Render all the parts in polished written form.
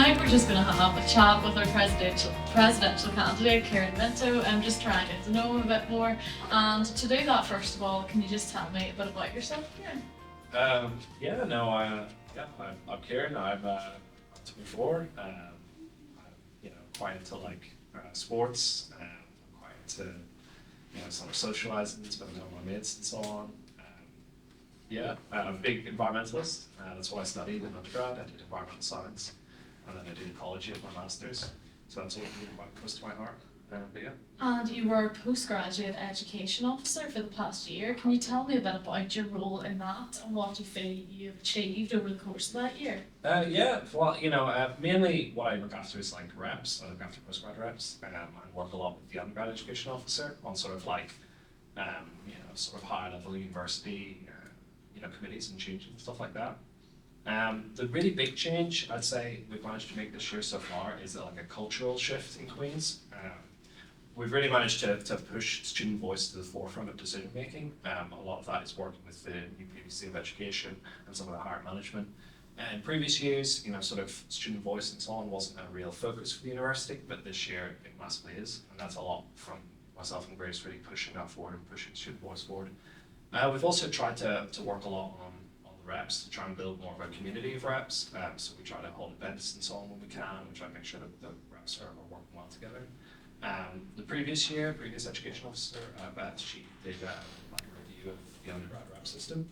tonight we're just going to have a chat with our presidential candidate, Kieran, and just try and get to know him a bit more. And to do that, first of all, can you just tell me a bit about yourself, Kieran? Yeah, no, I'm Kieran. I'm 24. I'm, quite into sports. Quite into sort of socializing, spending time with my mates and so on. I'm a big environmentalist. That's what I studied in undergrad. I did environmental science, and then I did ecology as my master's. So that's all really quite close to my heart. But yeah. And you were a postgraduate education officer for the past year. Can you tell me a bit about your role in that and what you feel you've achieved over the course of that year? Mainly what I look after is reps. I look after postgrad reps. I work a lot with the undergrad education officer on sort of high level university, committees and changes and stuff like that. The really big change I'd say we've managed to make this year so far is a cultural shift in Queen's. We've really managed to push student voice to the forefront of decision making. A lot of that is working with the new PVC of education and some of the higher management. In previous years, student voice and so on wasn't a real focus for the university, but this year it massively is, and that's a lot from myself and Grace really pushing that forward and pushing student voice forward. We've also tried to work a lot on the reps to try and build more of a community of reps. So we try to hold events and so on when we can. We try to make sure that the reps are working well together. The previous education officer, Beth, she did a review of the undergrad rep system.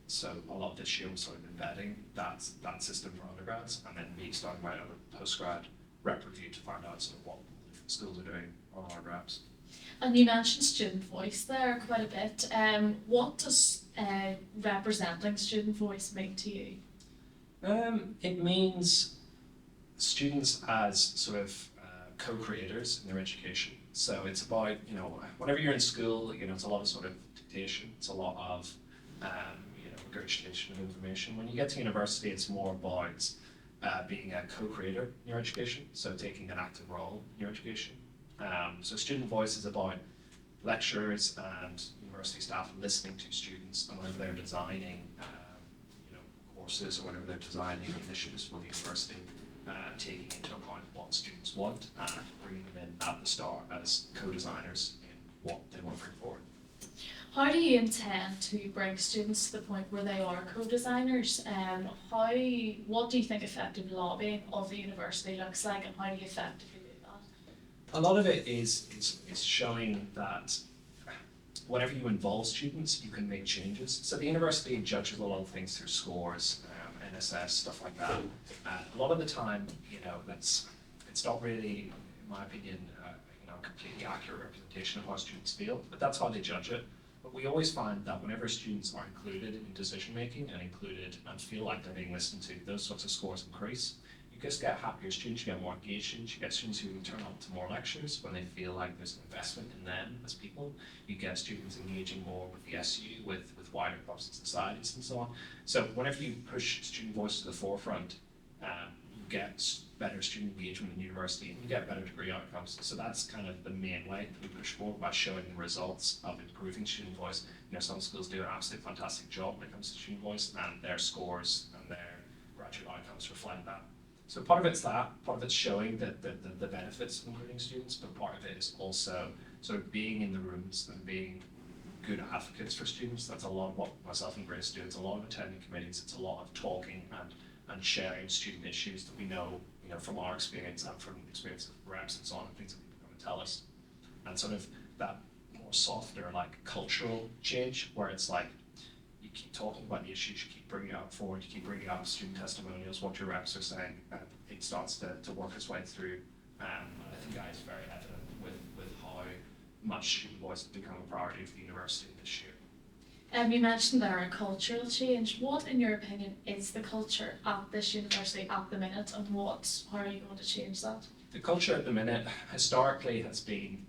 So a lot of this year was sort of embedding that system for undergrads, and then me starting my own postgrad rep review to find out sort of what different schools are doing on our reps. And you mentioned student voice there quite a bit. What does representing student voice mean to you? It means students as sort of co-creators in their education. So it's about, whenever you're in school, it's a lot of sort of dictation. It's a lot of, regurgitation of information. When you get to university, it's more about being a co-creator in your education. So taking an active role in your education. So student voice is about lecturers and university staff listening to students, and whenever they're designing courses or whenever they're designing initiatives for the university, taking into account what students want and bringing them in at the start as co-designers in what they want to bring forward. How do you intend to bring students to the point where they are co-designers? What do you think effective lobbying of the university looks like, and how do you effectively do that? A lot of it is showing that whenever you involve students, you can make changes. So the university judges a lot of things through scores, NSS, stuff like that. A lot of the time, it's not really, in my opinion, a completely accurate representation of how students feel, but that's how they judge it. But we always find that whenever students are included in decision making and feel like they're being listened to, those sorts of scores increase. You just get happier students, you get more engaged students, you get students who turn up to more lectures when they feel like there's an investment in them as people. You get students engaging more with the SU, with wider clubs and societies and so on. So whenever you push student voice to the forefront, you get better student engagement in university and you get better degree outcomes. So that's kind of the main way that we push forward, by showing the results of improving student voice. Some schools do an absolutely fantastic job when it comes to student voice, and their scores and their graduate outcomes reflect that. So part of it's that, part of it's showing the benefits of including students, but part of it is also sort of being in the rooms and being good advocates for students. That's a lot of what myself and Grace do. It's a lot of attending committees, it's a lot of talking and sharing student issues that we know from our experience and from the experience of reps and so on, and things that people come and tell us. And sort of that more softer, cultural change, where it's you keep talking about the issues, you keep bringing it up forward, you keep bringing up student testimonials, what your reps are saying, and it starts to work its way through. And I think that is very evident with how much student voice has become a priority for the university this year. You mentioned there a cultural change. What, in your opinion, is the culture at this university at the minute, and how are you going to change that? The culture at the minute historically has been,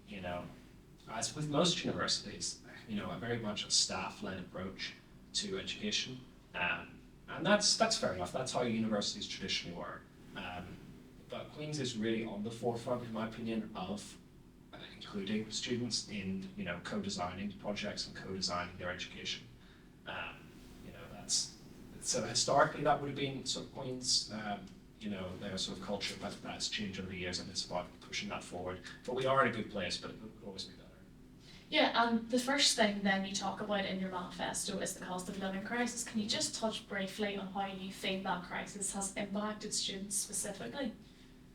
as with most universities, a very much a staff-led approach to education, and that's fair enough. That's how universities traditionally were. But Queen's is really on the forefront, in my opinion, of including students in co-designing projects and co-designing their education. So historically that would have been sort of Queen's their sort of culture, but that's changed over the years, and it's about pushing that forward. But we are in a good place, but it could always be better. Yeah, and the first thing then you talk about in your manifesto is the cost of living crisis. Can you just touch briefly on how you think that crisis has impacted students specifically?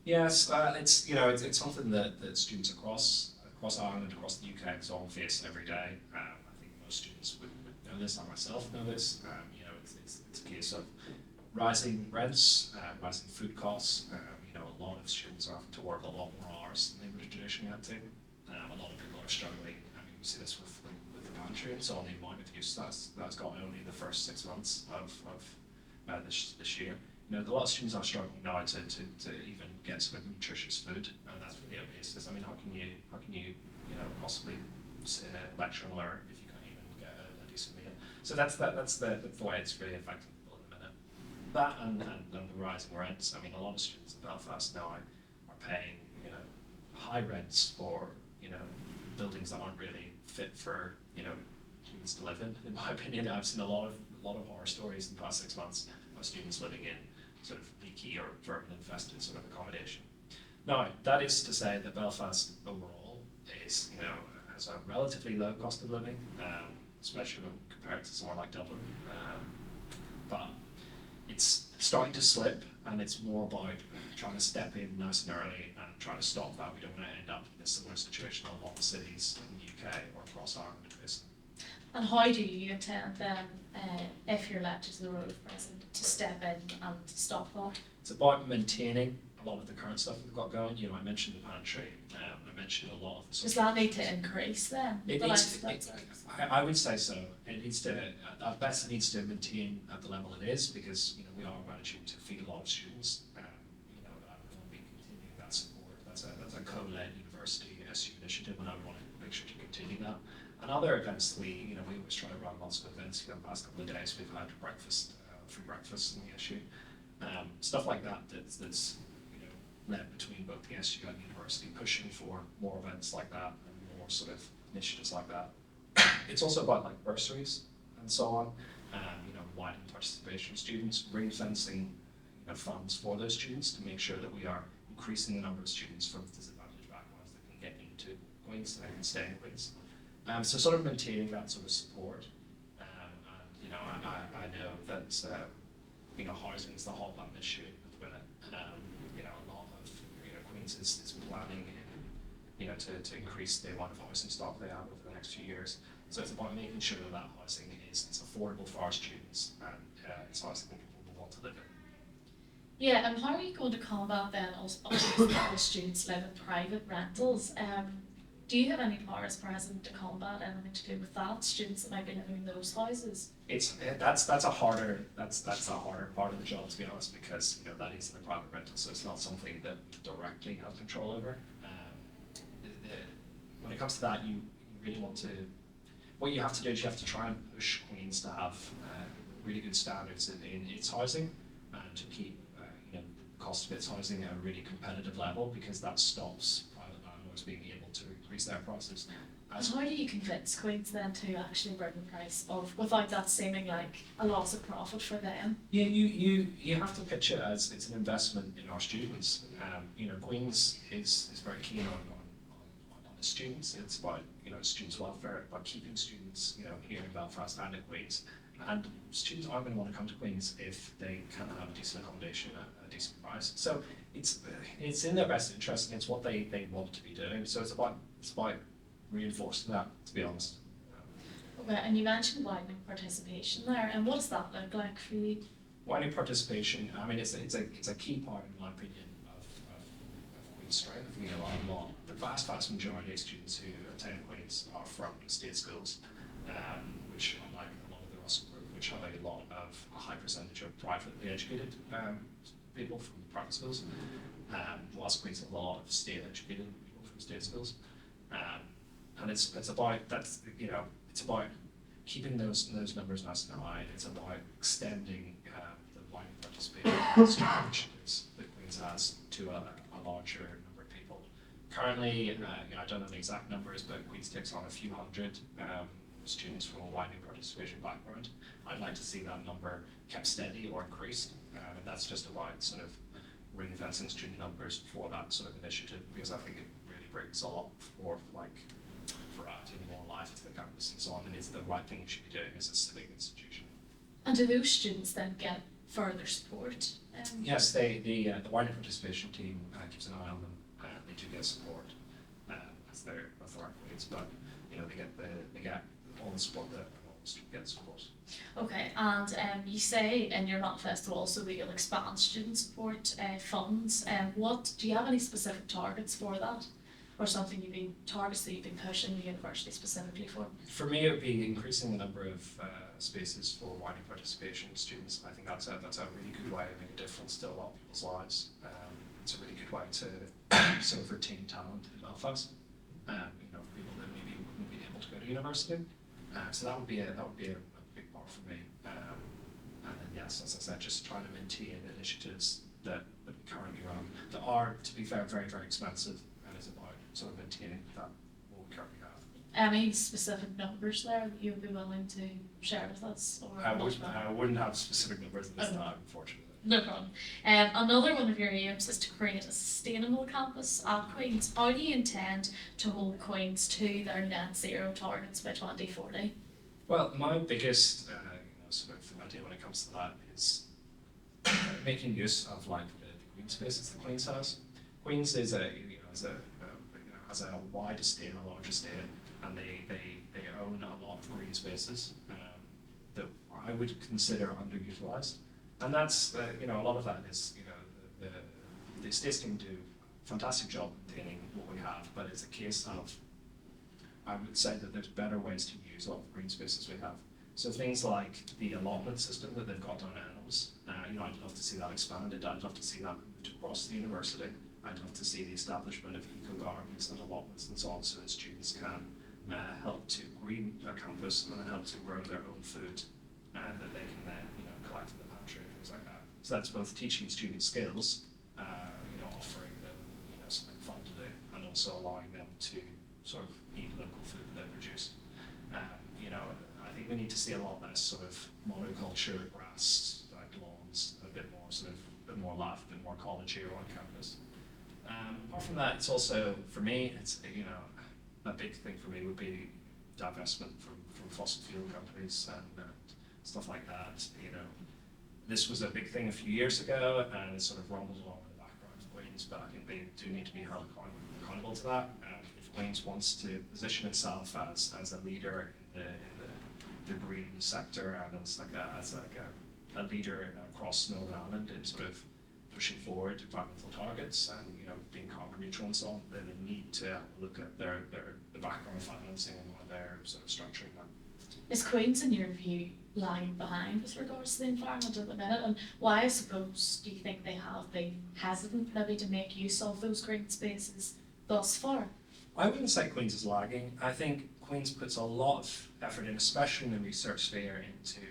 Yes, it's something that students across Ireland, across the UK, all face every day. I think most students would know this. I myself know this. It's a case of rising rents, rising food costs. A lot of students are having to work a lot more hours than they would have traditionally had to. A lot of people are struggling. I mean, we see this with the pantry and so on. The amount of use that's got only the first 6 months of this year. A lot of students are struggling now to even get sort of nutritious food, and that's really a basis. I mean, how can you possibly lecture and learn if you can't even get a decent meal? So that's the way it's really affecting people in a minute. That and the rising rents. I mean, a lot of students in Belfast now are paying high rents for buildings that aren't really fit for humans to live in. In my opinion, I've seen a lot of horror stories in the past 6 months of students living in sort of leaky or vermin-infested sort of accommodation. Now, that is to say that Belfast overall is, has a relatively low cost of living, especially when compared to somewhere like Dublin. But it's starting to slip, and it's more about trying to step in nice and early and trying to stop that. We don't want to end up in a similar situation in a lot of cities in the UK or across Ireland, basically. And how do you intend then, if you're elected to the role of president, to step in and stop that? It's about maintaining a lot of the current stuff we've got going. I mentioned the pantry. I mentioned a lot of the. Does that need to increase then? I would say so. It needs to. At best, it needs to maintain at the level it is, because we are managing to feed a lot of students. I will be continuing that support. That's a co-led university SU initiative, and I want to make sure to continue that. And other events, we always try to run lots of events. The past couple of days, we've had breakfast, free breakfast in the SU, stuff like that. That's led between both the SU and the university, pushing for more events like that and more sort of initiatives like that. It's also about like bursaries and so on. Widening participation of students, ring fencing, funds for those students to make sure that we are increasing the number of students from disadvantaged backgrounds that can get into Queen's and stay in Queen's. So sort of maintaining that sort of support, and I know that housing is the hot button issue at the minute. A lot of Queens is planning to increase the amount of housing stock they have over the next few years. So it's about making sure that housing is affordable for our students, and it's housing that people will want to live in. Yeah, and how are you going to combat then obviously all students live in private rentals? Do you have any powers present to combat anything to do with that? Students that might be living in those houses? That's a harder part of the job, to be honest, because that is in a private rental, so it's not something that we directly have control over. When it comes to that, you really want to. What you have to do is you have to try and push Queen's to have really good standards in its housing, and to keep the cost of its housing at a really competitive level, because that stops private landlords being able to increase their prices. And how do you convince Queen's then to actually bring the price of, without that seeming like a loss of profit for them? Yeah, you have to pitch it as it's an investment in our students. Queen's is very keen on the students. It's about students' welfare, about keeping students here in Belfast and at Queen's. And students aren't going to want to come to Queen's if they can't have a decent accommodation at a decent price. So it's in their best interest, and it's what they want to be doing. So it's about reinforcing that, to be honest. Okay, and you mentioned widening participation there, and what does that look like for you? Widening participation, I mean, it's a key part, in my opinion, of Queen's strength. The vast majority of students who attend Queen's are from state schools, which unlike a lot of the Russell Group, which have a high percentage of privately educated people from private schools, whilst Queen's have a lot of state educated people from state schools. And it's about it's about keeping those numbers nice and high. It's about extending the wider participation initiatives that Queen's has to a larger number of people. Currently, I don't know the exact numbers, but Queen's takes on a few hundred students from a widening participation background. I'd like to see that number kept steady or increased, and that's just about sort of ring fencing student numbers for that sort of initiative, because I think it really brings a lot more like variety and more life to the campus and so on, and it's the right thing you should be doing as a civic institution. And do those students then get further support? Yes, the wider participation team keeps an eye on them. They do get support as their athletes, but you know they get all the support that all the students get, of course. Okay, and you say in your manifesto also that you'll expand student support funds. What do you have any specific targets for that, or something targets that you've been pushing the university specifically for? For me, it would be increasing the number of spaces for wider participation students. I think that's a really good way to make a difference to a lot of people's lives. It's a really good way to sort of retain talent in Belfast. You know, for people that maybe wouldn't be able to go to university. So that would be a big part for me. And then yes, as I said, just trying to maintain initiatives that we currently run that are, to be fair, very very expensive, and it's about sort of maintaining that what we currently have. Any specific numbers there that you would be willing to share with us? Or I wouldn't have specific numbers at this time, unfortunately. No problem. Another one of your aims is to create a sustainable campus at Queen's. How do you intend to hold Queen's to their net zero targets by 2040? Well, my biggest sort of idea when it comes to that is making use of like the green spaces that Queen's has. Queen's is has a wide estate, a large estate, and they own a lot of green spaces that I would consider underutilized. And that's a lot of that is the estates can do a fantastic job maintaining what we have, but it's a case of, I would say that there's better ways to use all the green spaces we have. So things like the allotment system that they've got on animals, I'd love to see that expanded. I'd love to see that moved across the university. I'd love to see the establishment of eco gardens and allotments and so on, so that students can help to green their campus and help to grow their own food, and that they can then collect in the pantry and things like that. So that's both teaching students skills, offering them something fun to do, and also allowing them to sort of eat local food that they produce. I think we need to see a lot less sort of monoculture, grass, like lawns, a bit more life, a bit more ecology here on campus. Apart from that, it's also, for me, it's a big thing for me would be divestment from fossil fuel companies and stuff like that. This was a big thing a few years ago, and it sort of rumbled along in the background of Queen's, but I think they do need to be held accountable to that. If Queen's wants to position itself as a leader in the green sector and as a leader across Northern Ireland in sort of pushing forward environmental targets and being carbon neutral and so on, then they need to look at the background financing and how they're sort of structuring that. Is Queen's, in your view, lagging behind with regards to the environment at the minute, and why, I suppose, do you think they have been hesitant maybe to make use of those green spaces thus far? I wouldn't say Queen's is lagging. I think Queen's puts a lot of effort in, especially in the research sphere, into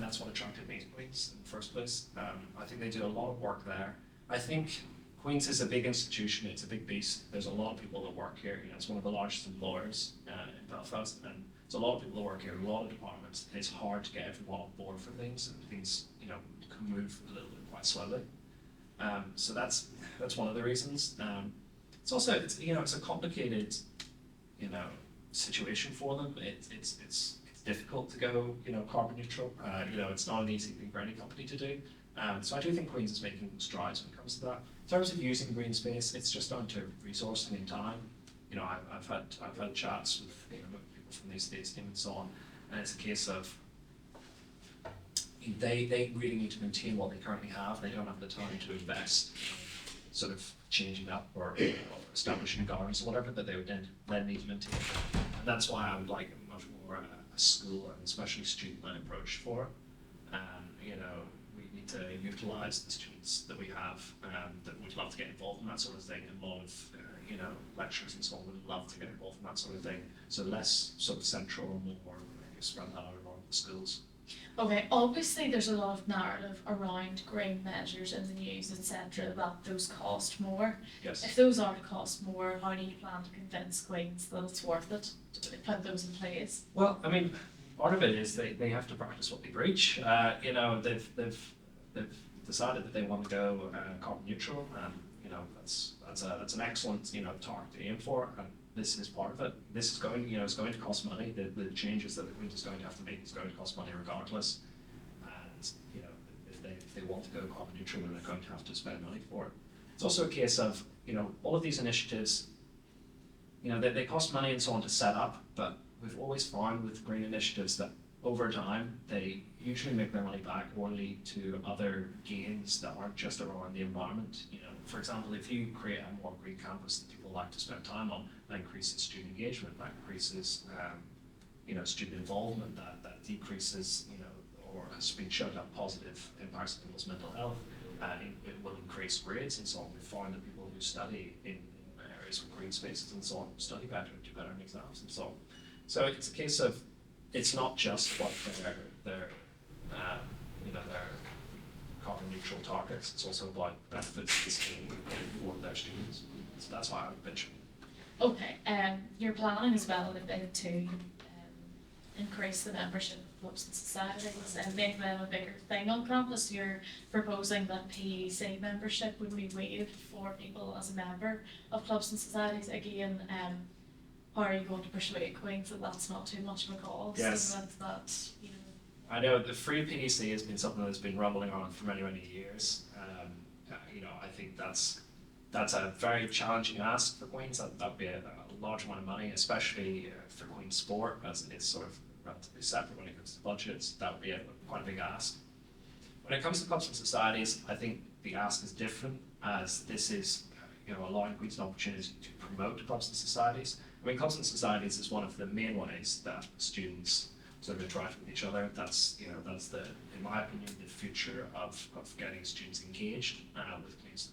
that's what attracted me to Queen's in the first place. I think they do a lot of work there. I think Queen's is a big institution, it's a big beast. There's a lot of people that work here. It's one of the largest employers in Belfast, and there's a lot of people that work here, a lot of departments. It's hard to get everyone on board for things, and things can move a little bit quite slowly. So that's one of the reasons. It's also it's a complicated situation for them. It's difficult to go carbon neutral. It's not an easy thing for any company to do. So I do think Queen's is making strides when it comes to that. In terms of using green space, it's just down to resourcing and time. I've had chats with people from the estates team and so on, and it's a case of they really need to maintain what they currently have. They don't have the time to invest sort of changing up or establishing gardens or whatever that they would then need to maintain. And that's why I would like a much more a school and especially student-led approach for it. We need to utilise the students that we have that would love to get involved in that sort of thing. And a lot of lecturers and so on would love to get involved in that sort of thing. So less sort of central and more spread that out around the schools. Okay, obviously there's a lot of narrative around green measures in the news, etc., that those cost more. Yes. If those are to cost more, how do you plan to convince Queen's that it's worth it to put those in place? Well, I mean, part of it is they have to practice what they preach. They've decided that they want to go carbon neutral, and that's an excellent target to aim for, and this is part of it. This is going it's going to cost money. The changes that the Queen's is going to have to make is going to cost money regardless, and if they want to go carbon neutral, then they're going to have to spend money for it. It's also a case of all of these initiatives, they cost money and so on to set up, but we've always found with green initiatives that over time they usually make their money back or lead to other gains that aren't just around the environment. For example, if you create a more green campus that people like to spend time on, that increases student engagement, that increases student involvement, that decreases or has been shown to have positive impacts on people's mental health. It will increase grades and so on. We find that people who study in areas with green spaces and so on study better, do better in exams and so on. So it's a case of it's not just what their carbon neutral targets. It's also about benefits to the scheme for their students. So that's why I would mention. Okay, you're planning as well a bit to increase the membership of clubs and societies and make them a bigger thing on campus. You're proposing that PEC membership would be waived for people as a member of clubs and societies. Again, how are you going to persuade Queens that that's not too much of a cost? Yes. And that I know the free PEC has been something that's been rumbling on for many, many years. I think that's a very challenging ask for Queens. That would be a large amount of money, especially for Queen's sport, as it's sort of relatively separate when it comes to budgets. That would be quite a big ask. When it comes to clubs and societies, I think the ask is different, as this is allowing Queens an opportunity to promote clubs and societies. I mean, clubs and societies is one of the main ways that students sort of interact with each other. That's in my opinion, the future of getting students engaged with Queens,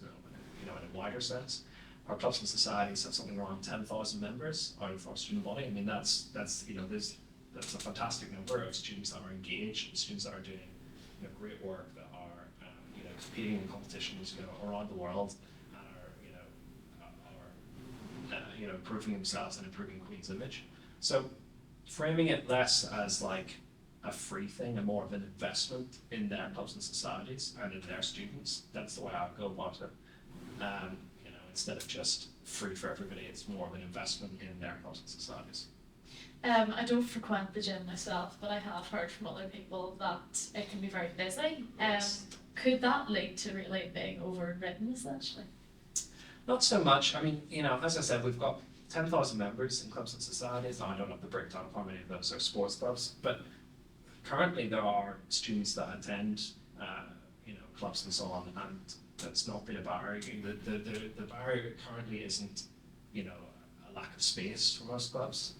in a wider sense. Our clubs and societies have something around 10,000 members out of our student body. I mean, that's a fantastic number of students that are engaged, and students that are doing great work, that are competing in competitions around the world, and are improving themselves and improving Queen's image. So framing it less as like a free thing and more of an investment in their clubs and societies and in their students. That's the way I would go about it. Instead of just free for everybody, it's more of an investment in their clubs and societies. I don't frequent the gym myself, but I have heard from other people that it can be very busy. Yes. Could that lead to really being overridden, essentially? Not so much. I mean, as I said, we've got 10,000 members in clubs and societies. Now, I don't have the breakdown of how many of those are sports clubs, but currently there are students that attend, clubs and so on, and that's not been a barrier. The barrier currently isn't, a lack of space for most clubs.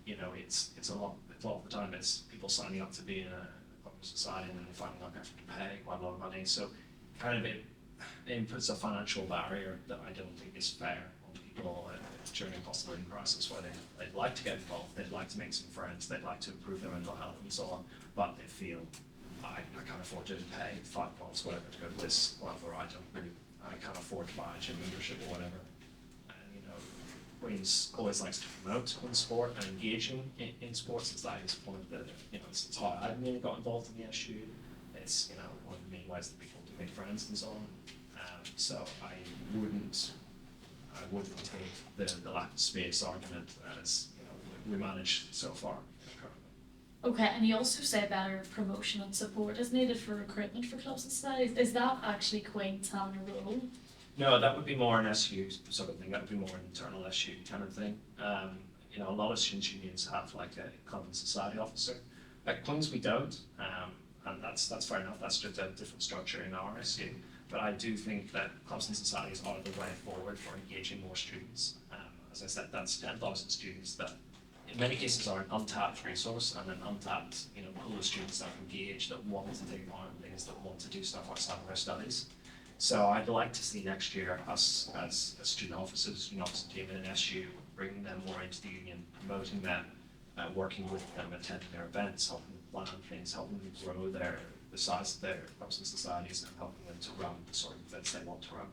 It's a lot of the time it's people signing up to be in a club or society and then finding out they have to pay quite a lot of money. So kind of it puts a financial barrier that I don't think is fair on people during a cost of living crisis, where they'd like to get involved, they'd like to make some friends, they'd like to improve their mental health and so on, but they feel I can't afford to pay £5, whatever, to go to this club, or I can't afford to buy a gym membership or whatever. And Queen's always likes to promote sport and engaging in sports. It's like one of the it's how I mainly got involved in the SU. It's one of the main ways that people do make friends and so on. So I wouldn't take the lack of space argument as we managed so far. Okay, and you also say better promotion and support is needed for recruitment for clubs and societies. Is that actually Queen's having a role? No, that would be more an SU sort of thing. That would be more an internal SU kind of thing. A lot of students' unions have like a club and society officer. At Queen's we don't, and that's fair enough. That's just a different structure in our SU. But I do think that clubs and societies are the way forward for engaging more students. As I said, that's 10,000 students that in many cases are an untapped resource and an untapped pool of students that are engaged, that want to take part in things, that want to do stuff outside of their studies. So I'd like to see next year us as student officers, student officer team in an SU, bringing them more into the union, promoting them, working with them, attending their events, helping them plan things, helping them grow the size of their clubs and societies, and helping them to run the sort of events they want to run.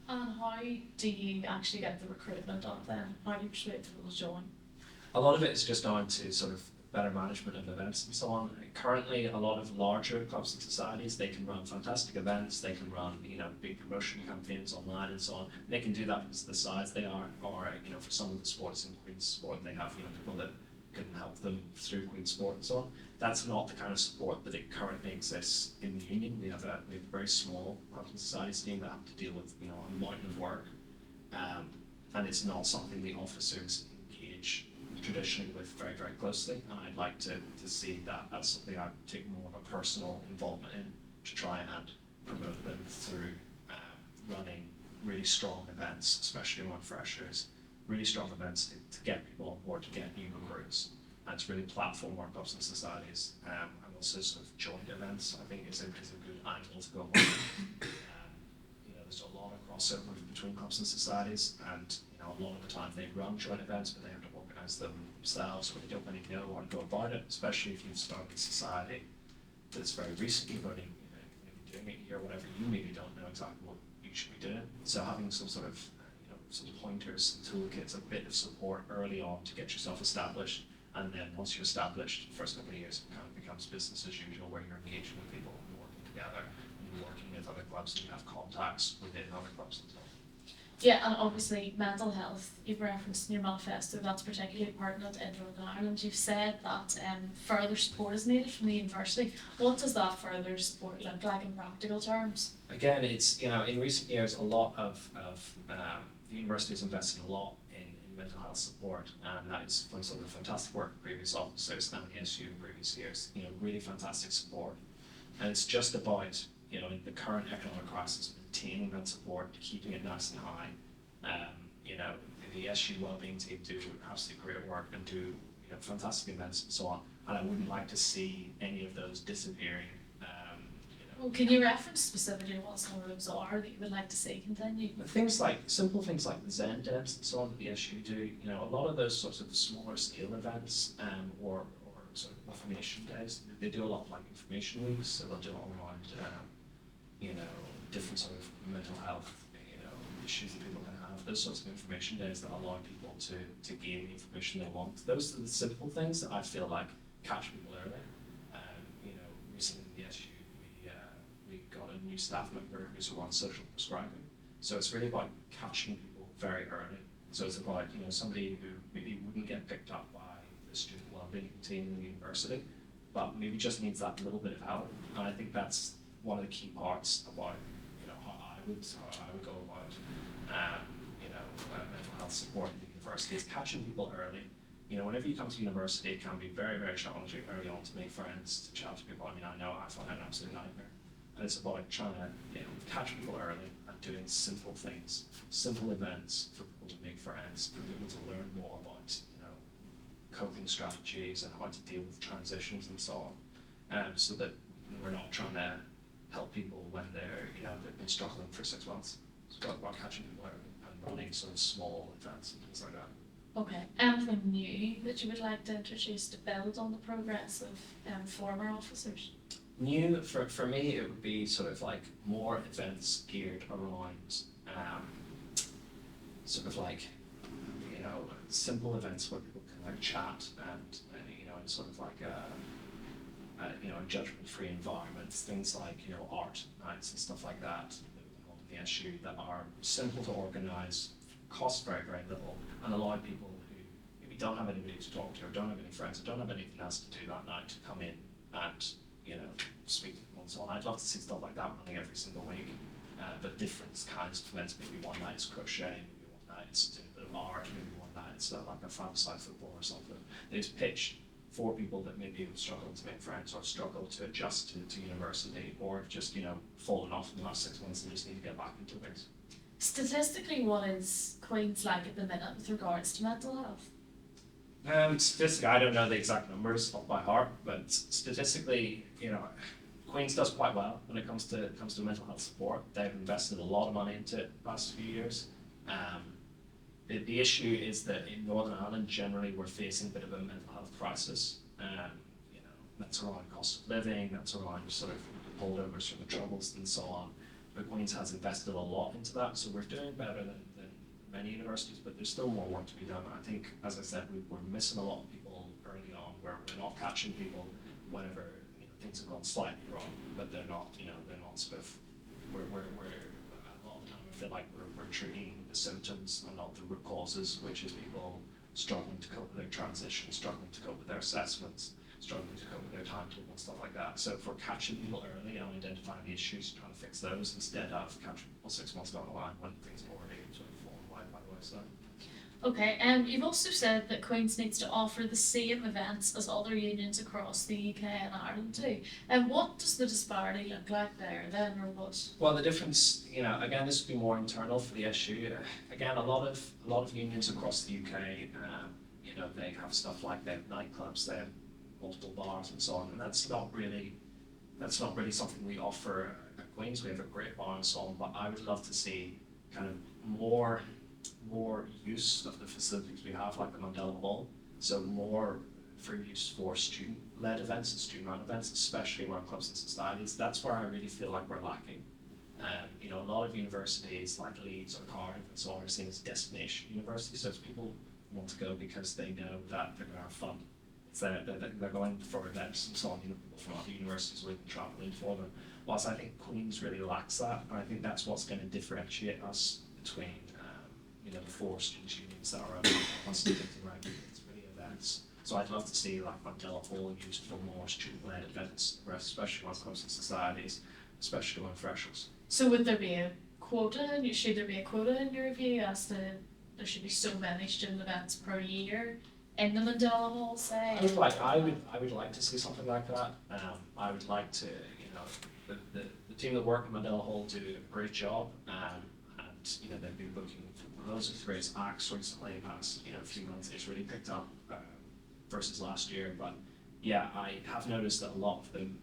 And how do you actually get the recruitment of them? How do you persuade people to join? A lot of it is just down to sort of better management of events and so on. Currently, a lot of larger clubs and societies, they can run fantastic events, they can run, big promotion campaigns online and so on. They can do that because of the size they are, or, for some of the sports in Queen's Sport, they have, people that can help them through Queen's Sport and so on. That's not the kind of support that it currently exists in the union. We have a very small clubs and societies team that have to deal with, a mountain of work. And it's not something the officers engage traditionally with very, very closely. And I'd like to see that as something I take more of a personal involvement in to try and promote them through running really strong events, especially among freshers, really strong events to get people on board, to get new recruits, and to really platform our clubs and societies. And also sort of joint events, I think is a good angle to go on. There's a lot of crossover between clubs and societies, and a lot of the time they run joint events, but they have to organise them themselves, or they don't really know how to go about it, especially if you've started a society that's very recently running, maybe doing it a year, whatever, you maybe don't know exactly what you should be doing. So having some sort of some pointers and toolkits, a bit of support early on to get yourself established, and then once you're established, the first couple of years it kind of becomes business as usual, where you're engaging with people and working together, and you're working with other clubs, and you have contacts within other clubs and so on. Yeah, and obviously mental health, you've referenced in your manifesto, that's particularly pertinent in Northern Ireland. You've said that further support is needed from the university. What does that further support look like in practical terms? Again, it's, in recent years, a lot of the university has invested a lot in mental health support, and that is from some of the fantastic work of previous officers and the SU in previous years, really fantastic support. And it's just about, in the current economic crisis, maintaining that support, keeping it nice and high. The SU wellbeing team do absolutely great work and do fantastic events and so on. And I wouldn't like to see any of those disappearing. Well, can you reference specifically what some of those are that you would like to see continue? Simple things like the Zen Devs and so on that the SU do. A lot of those sorts of smaller scale events, or sort of information days. They do a lot of like information weeks, so they'll do all around different sort of mental health, issues that people can have, those sorts of information days that allow people to gain the information they want. Those are the simple things that I feel like catch people early. Recently in the SU, we got a new staff member who's on social prescribing. So it's really about catching people very early. So it's about, somebody who maybe wouldn't get picked up by the student wellbeing team in the university, but maybe just needs that little bit of help. And I think that's one of the key parts about how I would go about mental health support in the university is catching people early. Whenever you come to university, it can be very, very challenging early on to make friends, to chat to people. I know I find it an absolute nightmare. And it's about trying to catch people early and doing simple things, simple events for people to make friends, for people to learn more about coping strategies and how to deal with transitions and so on. So that we're not trying to help people when they've been struggling for 6 months. It's about catching people early and running sort of small events and things like that. Okay. Anything new that you would like to introduce to build on the progress of former officers? New, for me, it would be sort of like more events geared around sort of like, simple events where people can like chat and in sort of like a judgment-free environment, things like, art nights and stuff like that in the SU that are simple to organise, cost very, very little, and allow people who maybe don't have anybody to talk to, or don't have any friends, or don't have anything else to do that night to come in and, speak to them and so on. I'd love to see stuff like that running every single week, but different kinds of events. Maybe one night it's crochet, maybe one night it's doing a bit of art, maybe one night it's like a five-a-side football or something. It's pitched for people that maybe have struggled to make friends, or struggle to adjust to university, or just fallen off in the last 6 months and just need to get back into things. Statistically, what is Queen's like at the minute with regards to mental health? Statistically, I don't know the exact numbers off by heart, but statistically, Queen's does quite well when it comes to mental health support. They've invested a lot of money into it the past few years. The issue is that in Northern Ireland, generally, we're facing a bit of a mental health crisis. That's around cost of living, that's around sort of holdovers from the Troubles and so on. But Queen's has invested a lot into that, so we're doing better than many universities, but there's still more work to be done. I think, as I said, we're missing a lot of people early on we're not catching people whenever things have gone slightly wrong, but they're not sort of we're a lot of the time I feel like we're treating the symptoms and not the root causes, which is people struggling to cope with their transition, struggling to cope with their assessments, struggling to cope with their timetable and stuff like that. So if we're catching people early and identifying the issues, trying to fix those instead of catching people 6 months down the line when things have already sort of fallen by the wayside. Okay, you've also said that Queen's needs to offer the same events as other unions across the UK and Ireland too. And what does the disparity look like there then, or what? Well, the difference, again, this would be more internal for the issue. Again, a lot of unions across the UK, they have stuff like they have nightclubs, they have multiple bars and so on, and that's not really something we offer at Queen's. We have a great bar and so on, but I would love to see kind of more use of the facilities we have, like the Mandela Hall. So more for use for student-led events and student-run events, especially around clubs and societies. That's where I really feel like we're lacking. A lot of universities like Leeds or Cardiff and so on are seen as destination universities, so people want to go because they know that they're going to have fun. They're going for events and so on. People from other universities will even travel in for them. Whilst I think Queen's really lacks that, and I think that's what's going to differentiate us between the 4 student unions that are constantly getting around these many events. So I'd love to see like Mandela Hall used for more student-led events, especially when it comes to societies, especially when freshers. So would there be a quota? Should there be a quota in your view as to there should be so many student events per year in the Mandela Hall, say? I would like to see something like that. I would like to, the team that work in Mandela Hall do a great job, and they've been booking loads of great acts recently. Past a few months, it's really picked up versus last year. But yeah, I have noticed that a lot of them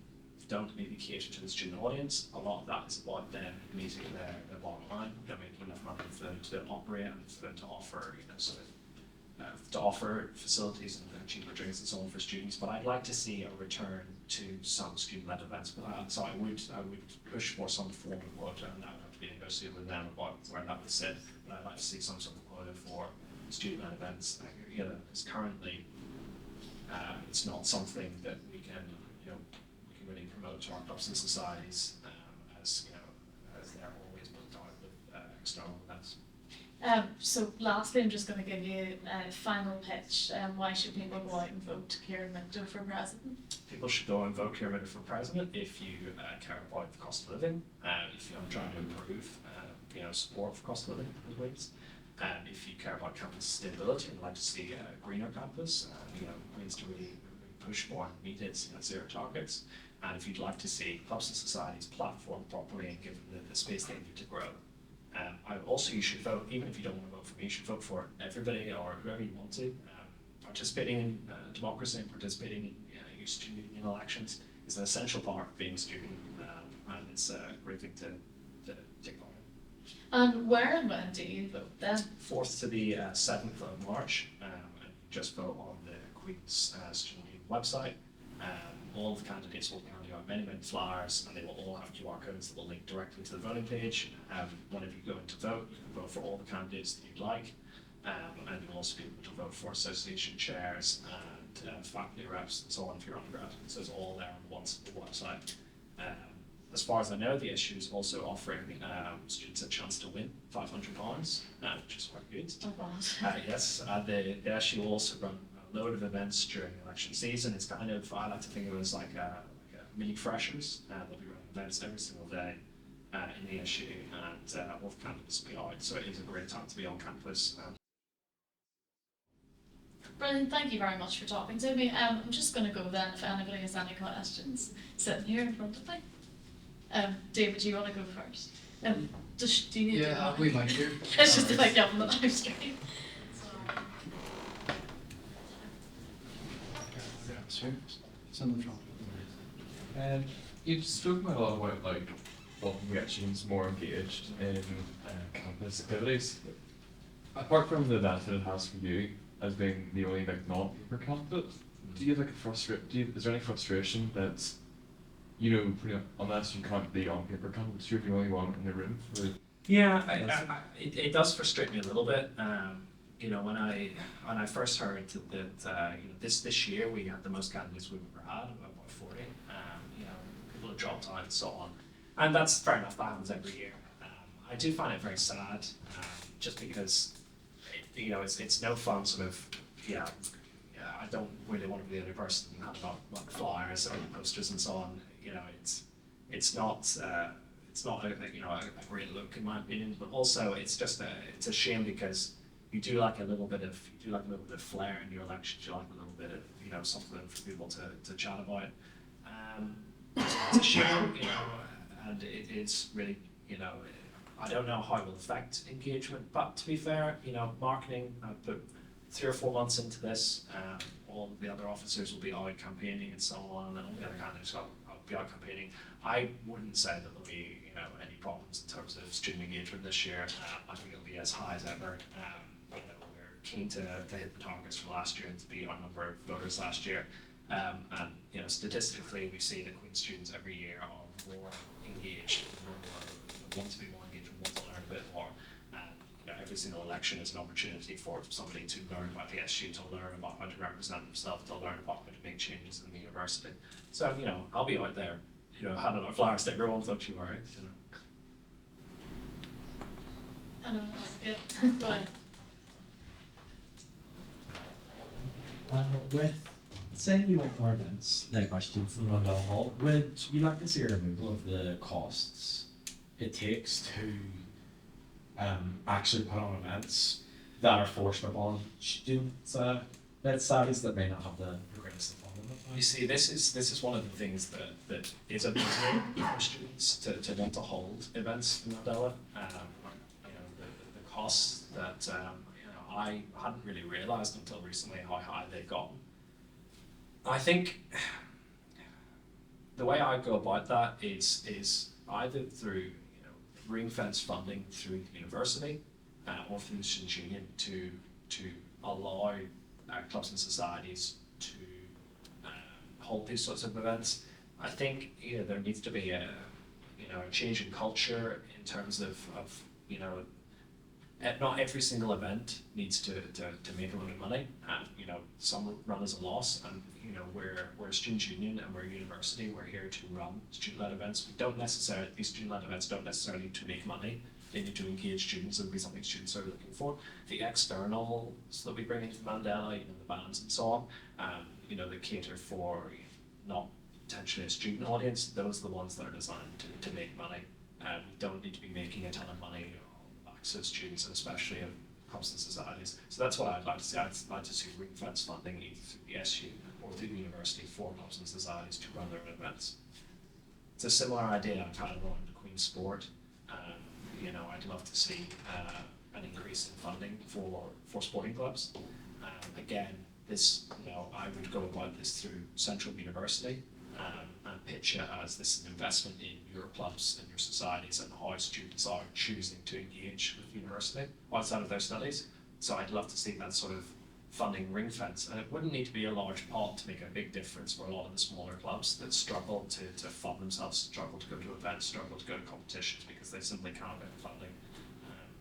don't maybe cater to the student audience. A lot of that is about them meeting their bottom line, making enough money for them to operate and for them to offer, to offer facilities and cheaper drinks and so on for students. But I'd like to see a return to some student-led events for that. So I would push for some form of quota, and that would have to be negotiated with them about where that was set. But I'd like to see some sort of quota for student-led events. Because currently it's not something that we can really promote to our clubs and societies as they're always booked out with external events. So lastly, I'm just going to give you a final pitch. Why should people go out and vote Kieran for president? People should go and vote Kieran for president if you care about the cost of living, if you're trying to improve support for cost of living in Queens, if you care about campus sustainability and like to see a greener campus, Queens to really push more and meet its zero targets, and if you'd like to see clubs and societies platformed properly and given the space they need to grow. You should vote, even if you don't want to vote for me, you should vote for everybody or whoever you want to. Participating in democracy and participating in your student union elections is an essential part of being a student, and it's a great thing to take part in. And where and when do you vote then? 4th to the 7th of March, and just vote on the Queen's student union website. All the candidates will be handing out many flyers, and they will all have QR codes that will link directly to the voting page. Whenever you go in to vote, you can vote for all the candidates that you'd like, and you'll also be able to vote for association chairs and faculty reps and so on if you're undergrad. So it's all there on one simple website. As far as I know, the issue is also offering students a chance to win £500, which is quite good. Oh, wow. Yes, the issue will also run load of events during election season. It's kind of, I like to think of it as like a mini freshers. They'll be running events every single day in the issue, and all the candidates will be out, so it is a great time to be on campus. Brilliant, thank you very much for talking to me. I'm just going to go then if anybody has any questions sitting here in front of me. David, do you want to go first? Do you need to we might do. It's just like up on the live stream. It's in the front. You've spoken a lot about like what can get students more engaged in campus activities. Apart from the benefit it has for you as being the only like non-paper candidate, do you have like is there any frustration that unless you count the on-paper candidates, you're the only one in the room for? Yeah, it does frustrate me a little bit. when I first heard that this year we had the most candidates we've ever had, about 40. People have dropped out and so on, and that's fair enough. That happens every year. I do find it very sad, just because it's no fun sort of yeah. I don't really want to be the other person and have about flyers or posters and so on. It's not a great look in my opinion, but also it's a shame because you do like a little bit of flair in your elections. You like a little bit of something for people to chat about. It's a shame, and it's really I don't know how it will affect engagement, but to be fair, marketing. I put 3 or 4 months into this. All the other officers will be out campaigning and so on, and all the other candidates will be out campaigning. I wouldn't say that there'll be any problems in terms of student engagement this year. I think it'll be as high as ever. We're keen to hit the targets from last year and to beat our number of voters last year. And statistically, we see that Queen's students every year are more engaged, want to be more engaged, want to learn a bit more. Every single election is an opportunity for somebody to learn about the SU, to learn about how to represent themselves, to learn about how to make changes in the university. So, I'll be out there, handing out flyers to everyone, don't you worry. I know, that's good. Go ahead. With saying you want more events, the question from Rundle Hall, would you like to see a removal of the costs it takes to actually put on events that are forced upon students that studies that may not have the greatest funding? You see, this is one of the things that is a barrier for students to want to hold events in Mandela. The costs that I hadn't really realised until recently how high they've gotten. I think the way I go about that is either through ring-fence funding through the university or through the student union to allow clubs and societies to hold these sorts of events. I think there needs to be a change in culture in terms of not every single event needs to make a lot of money. Some run as a loss, and we're a student union and we're a university. We're here to run student-led events. These student-led events don't necessarily need to make money. They need to engage students and be something students are looking for. The externals that we bring into Mandela, the bands and so on, that cater for not potentially a student audience. Those are the ones that are designed to make money. We don't need to be making a ton of money on the backs of students, and especially of clubs and societies. So that's what I'd like to see. I'd like to see ring-fence funding either through the SU or through the university for clubs and societies to run their own events. It's a similar idea I've had around the Queen's Sport. I'd love to see an increase in funding for sporting clubs. Again, I would go about this through Central University and pitch it as this investment in your clubs and your societies and how students are choosing to engage with university outside of their studies. So I'd love to see that sort of funding ring fence, and it wouldn't need to be a large pot to make a big difference for a lot of the smaller clubs that struggle to fund themselves, struggle to go to events, struggle to go to competitions because they simply can't get funding.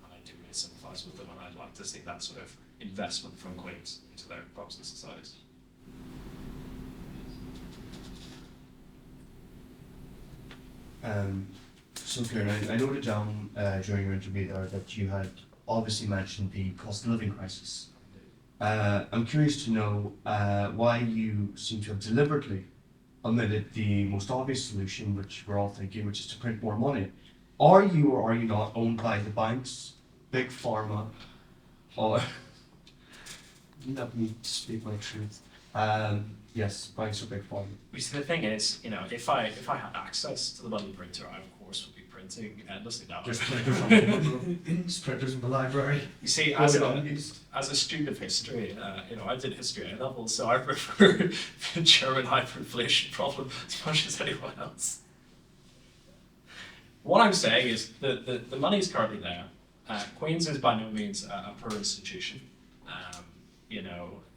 And I do really sympathise with them, and I'd like to see that sort of investment from Queen's into their clubs and societies. So Kieran, I noted down during your interview there that you had obviously mentioned the cost of living crisis. I'm curious to know why you seem to have deliberately omitted the most obvious solution, which we're all thinking, which is to print more money. Are you or are you not owned by the banks, big pharma, or let me speak my truth? Yes, banks are big pharma. You see, the thing is, if I had access to the money printer, I of course would be printing endlessly now. There's printers on the printers in the library. You see, as a student of history, I did history A levels, so I prefer the German hyperinflation problem as much as anyone else. What I'm saying is that the money is currently there. Queen's is by no means a poor institution.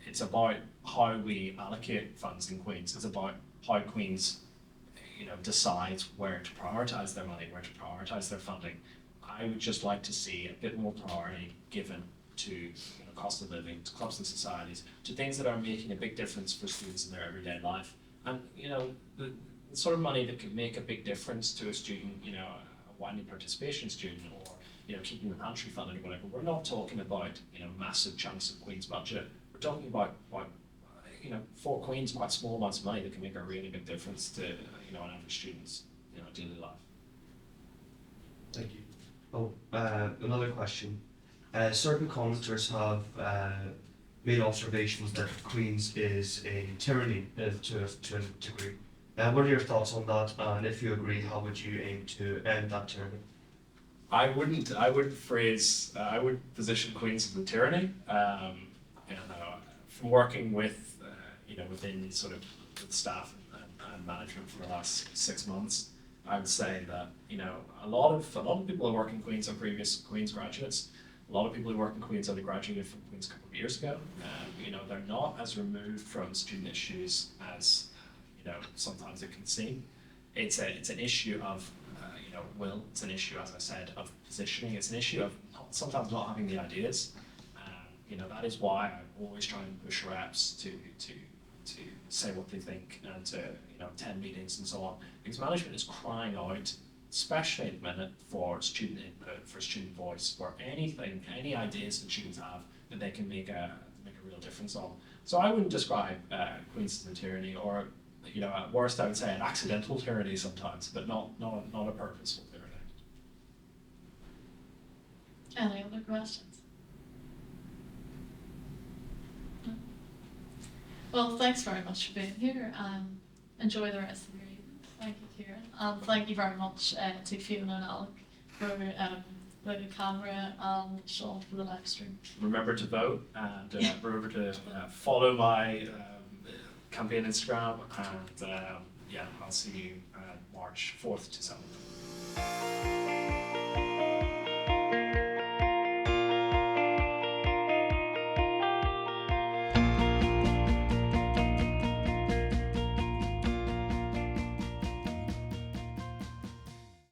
It's about how we allocate funds in Queen's. It's about how Queen's, decides where to prioritise their money, where to prioritise their funding. I would just like to see a bit more priority given to cost of living, to clubs and societies, to things that are making a big difference for students in their everyday life. And the sort of money that could make a big difference to a student, a widely participation student, or keeping the pantry funded or whatever. We're not talking about massive chunks of Queen's budget. We're talking about for Queen's quite small amounts of money that can make a really big difference to an average student's daily life. Thank you. Oh, another question. Certain commenters have made observations that Queen's is a tyranny to a degree. What are your thoughts on that? And if you agree, how would you aim to end that tyranny? I would position Queen's as a tyranny. From working with, within sort of with staff and management for the last 6 months, I would say that a lot of people who work in Queen's are previous Queen's graduates. A lot of people who work in Queen's only graduated from Queen's a couple of years ago. They're not as removed from student issues as sometimes it can seem. It's an issue of will. It's an issue, as I said, of positioning. It's an issue of sometimes not having the ideas. That is why I always try and push reps to say what they think and to attend meetings and so on, because management is crying out, especially at the minute, for student input, for student voice, for any ideas that students have that they can make a real difference on. So I wouldn't describe Queen's as a tyranny, or at worst I would say an accidental tyranny sometimes, but not a purposeful tyranny. Any other questions? No? Well, thanks very much for being here. Enjoy the rest of your evening. Thank you, Kieran. And thank you very much to Fiona and Alec for the camera and Sean for the live stream. Remember to vote, and remember to follow my campaign Instagram, and I'll see you March 4th to 7th.